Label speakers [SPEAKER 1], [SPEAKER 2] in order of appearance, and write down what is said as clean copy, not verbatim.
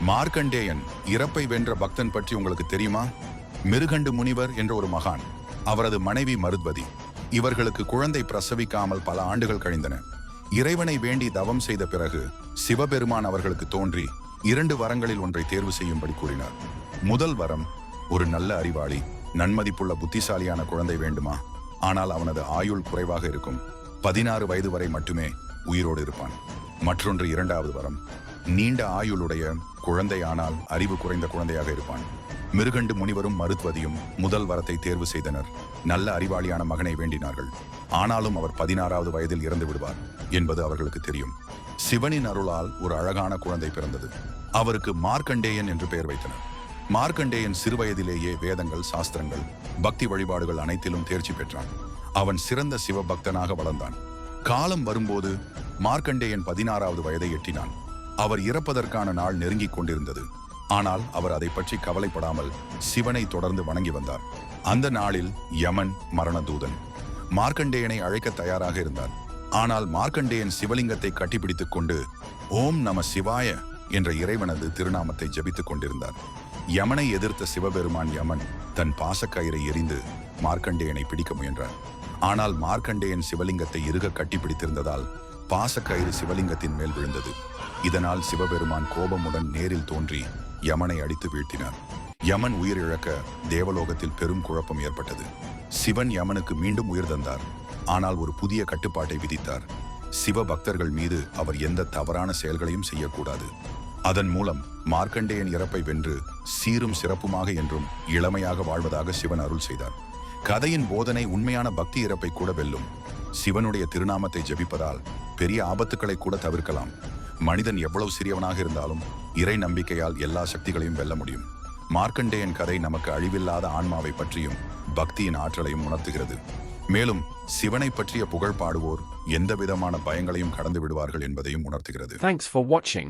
[SPEAKER 1] மார்க்கண்டேயன் இறப்பை வென்ற பக்தன் பற்றி உங்களுக்கு தெரியுமா? மிருகண்டு முனிவர் என்ற ஒரு மகான், அவரது மனைவி மருத்வதி. இவர்களுக்கு குழந்தை பிரசவிக்காமல் பல ஆண்டுகள் கழிந்தன. இறைவனை வேண்டி தவம் செய்த பிறகு சிவபெருமான் அவர்களுக்கு தோன்றி 2 வரங்களில் ஒன்றை தேர்வு செய்யும்படி கூறினார். முதல் வரம், ஒரு நல்ல அறிவாளி, நன்மதிப்புள்ள புத்திசாலியான குழந்தை வேண்டுமா? ஆனால் அவனது ஆயுள் குறைவாக இருக்கும், 16 வயது வரை மட்டுமே உயிரோடு இருப்பான். மற்றொன்று 2வது வரம், நீண்ட ஆயுளுடைய குழந்தை, ஆனால் அறிவு குறைந்த குழந்தையாக இருப்பான். மிருகண்டு முனிவரும் மருத்வதியும் முதல் வரத்தை தேர்வு செய்தனர். நல்ல அறிவாளியான மகனை வேண்டினார்கள். ஆனாலும் அவர் 16வது வயதில் இறந்து விடுவார் என்பது அவர்களுக்கு தெரியும். சிவனின் அருளால் ஒரு அழகான குழந்தை பிறந்தது. அவருக்கு மார்க்கண்டேயன் என்று பெயர் வைத்தனர். மார்க்கண்டேயன் சிறுவயதிலேயே வேதங்கள், சாஸ்திரங்கள், பக்தி வழிபாடுகள் அனைத்திலும் தேர்ச்சி பெற்றான். அவன் சிறந்த சிவபக்தனாக வளர்ந்தான். காலம் வரும்போது மார்க்கண்டேயன் 16வது வயதை எட்டினான். அவர் இறப்பதற்கான நாள் நெருங்கிக் கொண்டிருந்தது. ஆனால் அவர் அதை பற்றி கவலைப்படாமல் சிவனை தொடர்ந்து வணங்கி வந்தார். அந்த நாளில் யமன், மரண தூதன், மார்க்கண்டேயனை அழைக்க தயாராக இருந்தார். ஆனால் மார்க்கண்டேயன் சிவலிங்கத்தை கட்டிப்பிடித்துக் கொண்டு ஓம் நம சிவாய என்ற இறைவனது திருநாமத்தை ஜபித்துக் கொண்டிருந்தார். யமனை எதிர்த்த சிவபெருமான் யமன் தன் பாசக்கயிறை எறிந்து மார்க்கண்டேயனை பிடிக்க முயன்றார். ஆனால் மார்க்கண்டேயன் சிவலிங்கத்தை இறுக கட்டிப்பிடித்திருந்ததால் பாசக்கயிறு சிவலிங்கத்தின் மேல் விழுந்தது. இதனால் சிவபெருமான் கோபமுடன் நேரில் தோன்றி யமனை அடித்து வீழ்த்தினார். யமன் உயிரிழக்க தேவலோகத்தில் பெரும் குழப்பம் ஏற்பட்டது. சிவன் யமனுக்கு மீண்டும் உயிர் தந்தார். ஆனால் ஒரு புதிய கட்டுப்பாட்டை விதித்தார். சிவ பக்தர்கள் மீது அவர் எந்த தவறான செயல்களையும் செய்யக்கூடாது. அதன் மூலம் மார்க்கண்டேயன் இறப்பை வென்று சீரும் சிறப்புமாக என்றும் இளமையாக வாழ்வதாக சிவன் அருள் செய்தார். கதையின் போதனை உண்மையான பக்தி இறப்பை கூட வெல்லும். சிவனுடைய திருநாமத்தை ஜபிப்பதால் பெரிய ஆபத்துக்களை கூட தவிர்க்கலாம். மனிதன் எவ்வளவு சிறியவனாக இருந்தாலும் இறை நம்பிக்கையால் எல்லா சக்திகளையும் வெல்ல முடியும். மார்க்கண்டேயன் கதை நமக்கு அழிவில்லாத ஆன்மாவை பற்றியும் பக்தியின் ஆற்றலையும் உணர்த்துகிறது. மேலும் சிவனை பற்றிய புகழ் பாடுவோர் எந்த விதமான பயங்களையும் கடந்து விடுவார்கள் என்பதையும் உணர்த்துகிறது.
[SPEAKER 2] Thanks for watching.